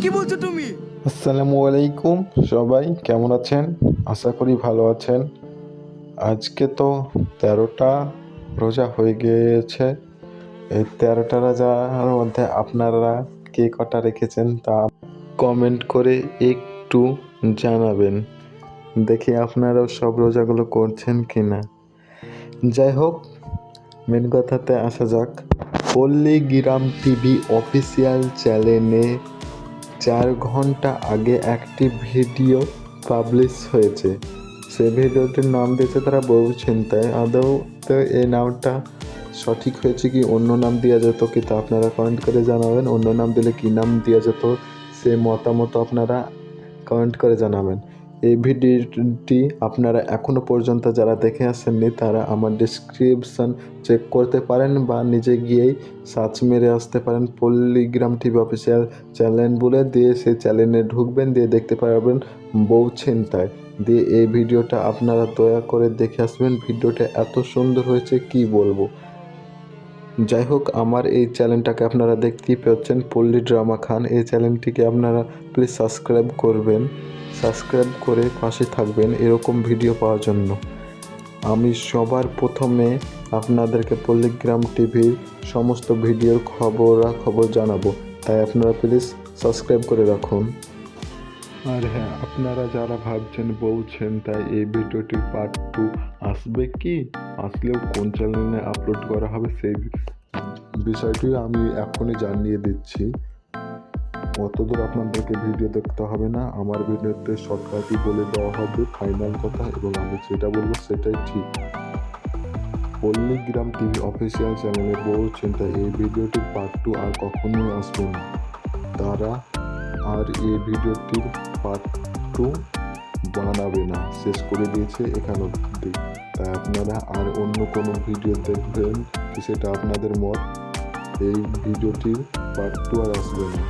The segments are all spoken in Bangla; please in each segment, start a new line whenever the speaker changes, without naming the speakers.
কি বলছো তুমি?
আসসালামু আলাইকুম, সবাই কেমন আছেন? আশা করি ভালো আছেন। আজকে তো 13টা রোজা হয়ে গিয়েছে। এই 13টা রোজার মধ্যে আপনারা কে কটা রেখেছেন তা কমেন্ট করে একটু জানাবেন। দেখি আপনারাও সব রোজাগুলো করছেন কিনা। যাই হোক, মেন কথাতে আসা যাক। পল্লীগ্রাম টিভি অফিসিয়াল চ্যানেলে 4 ঘন্টা আগে একটি ভিডিও পাবলিশ হয়েছে। সেই ভিডিওটির নাম দিয়েছে তারা বউ ছিনতাই। আদৌ তো এই নামটা সঠিক হয়েছে কি অন্য নাম দেওয়া যেত কি তা আপনারা কমেন্ট করে জানাবেন। অন্য নাম দিলে কী নাম দেওয়া যেত সে মতামত আপনারা কমেন্ট করে জানাবেন। এই ভিডিওটি আপনারা এখনও পর্যন্ত যারা দেখে আসেননি তারা আমার ডিসক্রিপশান চেক করতে পারেন বা নিজে গিয়েই সার্চ মেরে আসতে পারেন পল্লীগ্রাম টিভি অফিসিয়াল চ্যানেল বলে, দিয়ে সেই চ্যানেলে ঢুকবেন, দিয়ে দেখতে পারবেন বউ ছিনতাই, দিয়ে এই ভিডিওটা আপনারা দয়া করে দেখে আসবেন। ভিডিওটা এত সুন্দর হয়েছে কি বলবো। যাই হোক, আমার এই চ্যানেলটাকে আপনারা দেখতেই পাচ্ছেন পল্লী ড্রামা খান। এই চ্যানেলটিকে আপনারা প্লিজ সাবস্ক্রাইব করবেন, সাবস্ক্রাইব করে পাশে থাকবেন এরকম ভিডিও পাওয়ার জন্য। আমি সবার প্রথমে আপনাদেরকে পল্লীগ্রাম টিভির সমস্ত ভিডিওর খবর জানাবো, তাই আপনারা প্লিজ সাবস্ক্রাইব করে রাখুন। আর হ্যাঁ, আপনারা যারা ভাবছেন বলছেন তাই এই ভিডিওটির পার্ট 2 আসবে কি, আসলেও কোন চ্যানেলে আপলোড করা হবে সেই বিষয়টি আমি এখনই জানিয়ে দিচ্ছি। অতদূর আপনাদেরকে ভিডিও দেখতে হবে না, আমার ভিডিওতে শর্টকাটই বলে দেওয়া হবে ফাইনাল কথা, এবং আমি যেটা বলবো সেটাই ঠিক। পল্লীগ্রাম টিভি অফিসিয়াল চ্যানেলে বউ ছিনতাই এই ভিডিওটির পার্ট 2 আর কখনোই আসবে না। তারা আর এই ভিডিওটির পার্ট 2 বানাবে না, শেষ করে দিয়েছে এখানে অবধি। তাই আপনারা আর অন্য কোনো ভিডিও দেখবেন কি সেটা আপনাদের মত। এই ভিডিওটির পার্ট 2 আর আসবে না।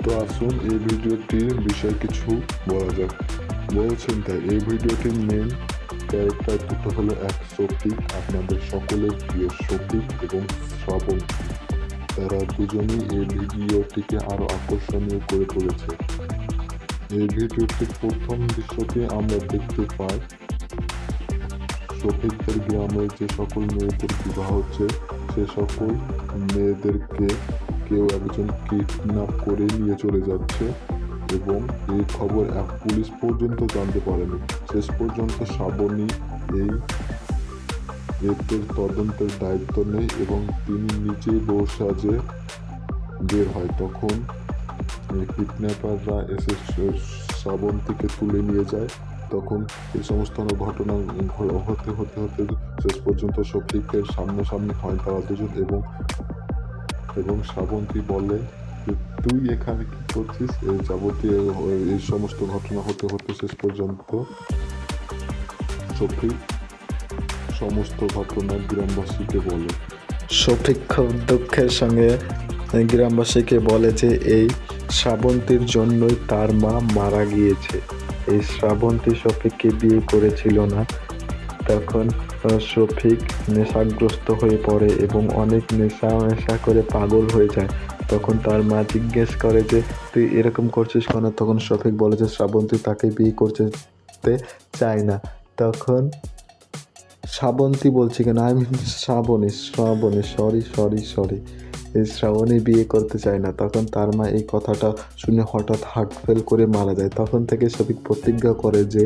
তো আসুন এই ভিডিওটির বিষয় কিছু বলা যাক। বলছেন তাই এই ভিডিওটির মেন ক্যারেক্টার দুটো হলো এক শফিক, আপনাদের সকলের প্রিয় শফিক, এবং শ্রাবণ। তারা দুজনেই এই ভিডিওটিকে আরো আকর্ষণীয় করে তুলেছে। এই ভিডিওটির প্রথম দৃশ্যতে আমরা দেখতে পাই শফিকদের গ্রামের যে সকল মেয়েদের বিবাহ হচ্ছে সে সকল মেয়েদেরকে কেউ একজন কিডন্যাপ করে নিয়ে চলে যাচ্ছে, এবং এই খবর এক পুলিশ পর্যন্ত জানতে পারেনি। শেষ পর্যন্ত শ্রাবণী এর তদন্তের দায়িত্ব নেয় এবং তিনি নিজেই বউ সাজে বের হয়। তখন কিডন্যাপাররা এসে শ্রাবন্তীকে তুলে নিয়ে যায়। তখন এই সমস্ত ঘটনা হতে হতে হতে শেষ পর্যন্ত শফিকের সামনাসামনি হয় তারা দুজন, এবং শ্রাবন্তী বলে যে তুই এখানে কি করছিস। এই যাবতীয় এই সমস্ত ঘটনা হতে হতে শেষ পর্যন্ত শফিক সমস্ত ঘটনা গ্রামবাসীকে বলে। শফিক খুব দুঃখের সঙ্গে গ্রামবাসীকে বলে যে এই শ্রাবন্তীর জন্যই তার মা মারা গিয়েছে। এই শ্রাবন্তী শফিককে বিয়ে করেছিল না। তখন শফিক নেশাগ্রস্ত হয়ে পড়ে এবং অনেক নেশা করে পাগল হয়ে যায়। তখন তার মা জিজ্ঞেস করে যে তুই এরকম করছিস কেন। তখন শফিক বলে যে শ্রাবন্তী তাকে বিয়ে করতে চায় না। তখন শ্রাবন্তী বলছি কেন, আমি শ্রাবণী সরি এই শ্রাবণী বিয়ে করতে চায় না। তখন তার মা এই কথাটা শুনে হঠাৎ হার্ট ফেল করে মারা যায়। তখন থেকে শফিক প্রতিজ্ঞা করে যে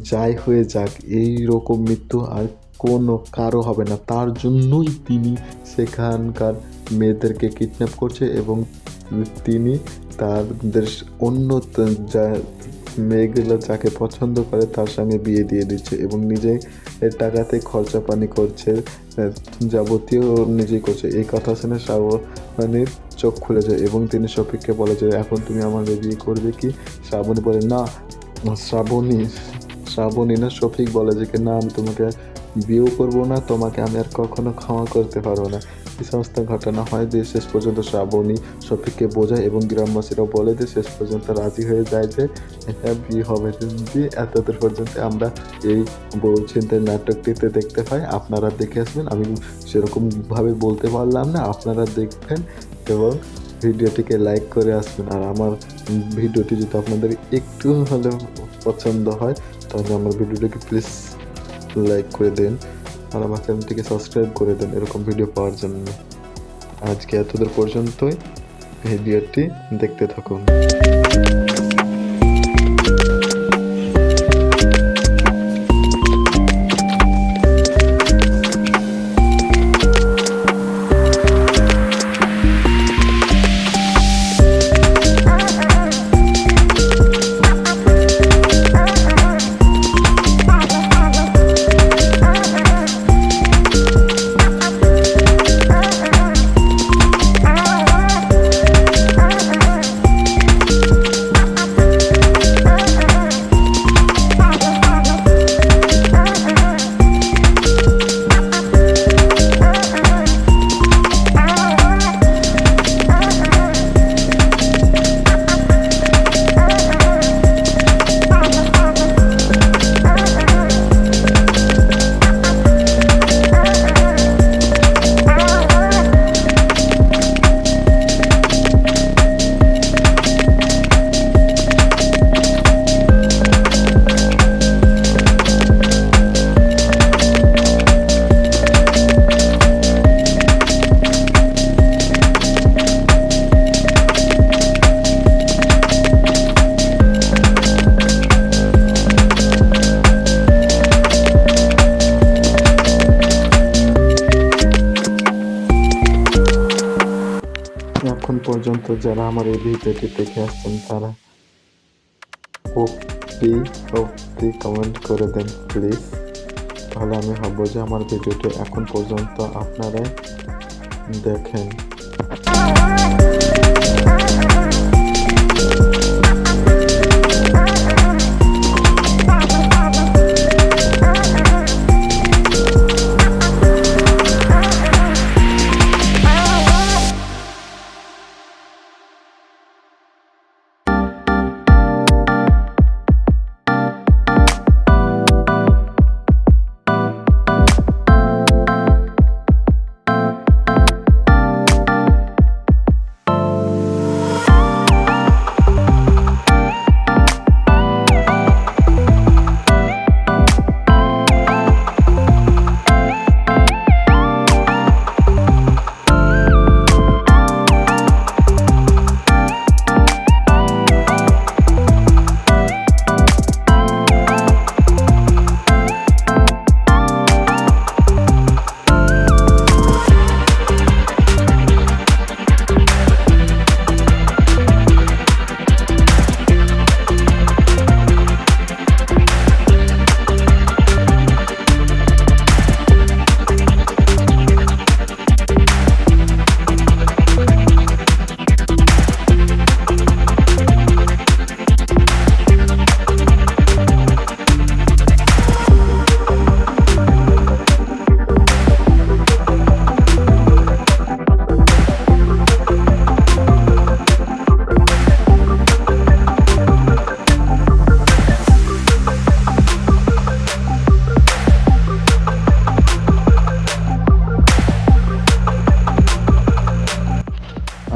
যাই হয়ে যাক এই রকম মৃত্যু আর কোনো কারো হবে না। তার জন্যই তিনি সেখানকার মেয়েদেরকে কিডন্যাপ করছে এবং তিনি তাদের অন্য মেয়েগুলো যাকে পছন্দ করে তার সঙ্গে বিয়ে দিয়ে দিচ্ছে এবং নিজে টাকাতে খরচা পানি করছে, যাবতীয় নিজেই করছে। এই কথা শুনে শ্রাবণীর চোখ খুলে যায় এবং তিনি শফিককে বলে যে এখন তুমি আমাকে বিয়ে করবে কি। শ্রাবণী বলে না, শ্রাবণী না শফিক বলে যে না আমি তোমাকে বিয়েও করবো না, তোমাকে আমি আর কখনো ক্ষমা করতে পারবো না। এই সমস্ত ঘটনা হয় যে শেষ পর্যন্ত শ্রাবণী শফিককে বোঝায় এবং গ্রামবাসীরাও বলে যে শেষ পর্যন্ত রাজি হয়ে যায় যে হ্যাঁ বিয়ে হবে। দিয়ে এতদূর পর্যন্ত আমরা এই বউ ছিনতাই নাটকটিতে দেখতে পাই। আপনারা দেখে আসবেন, আমি সেরকমভাবে বলতে পারলাম না, আপনারা দেখবেন এবং ভিডিওটিকে লাইক করে আসবেন। আর আমার ভিডিওটি যদি আপনাদের একটু হলেও পছন্দ হয় তাহলে আমার ভিডিওটিকে প্লিজ লাইক করে দেন আর আমার চ্যানেলটিকে সাবস্ক্রাইব করে দেন এরকম ভিডিও পাওয়ার জন্য। আজকে এতদূর পর্যন্তই, ভিডিওটি দেখতে থাকুন। এখন পর্যন্ত যারা আমার এই ভিডিওটি দেখে আসছেন তারা অব্দি কমেন্ট করে দেন প্লিজ, তাহলে আমি ভাববো যে আমার ভিডিওটি এখন পর্যন্ত আপনারাই দেখেন।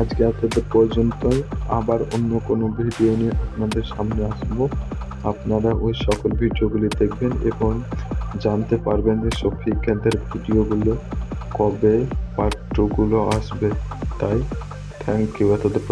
আজকে এতদূর পর্যন্তই, আবার অন্য কোনো ভিডিও নিয়ে আপনাদের সামনে আসবো। আপনারা ওই সকল ভিডিওগুলি দেখবেন এবং জানতে পারবেন যে শফিকদের ভিডিওগুলো কবে পার্ট 2 গুলো আসবে। তাই থ্যাংক ইউ এতদূর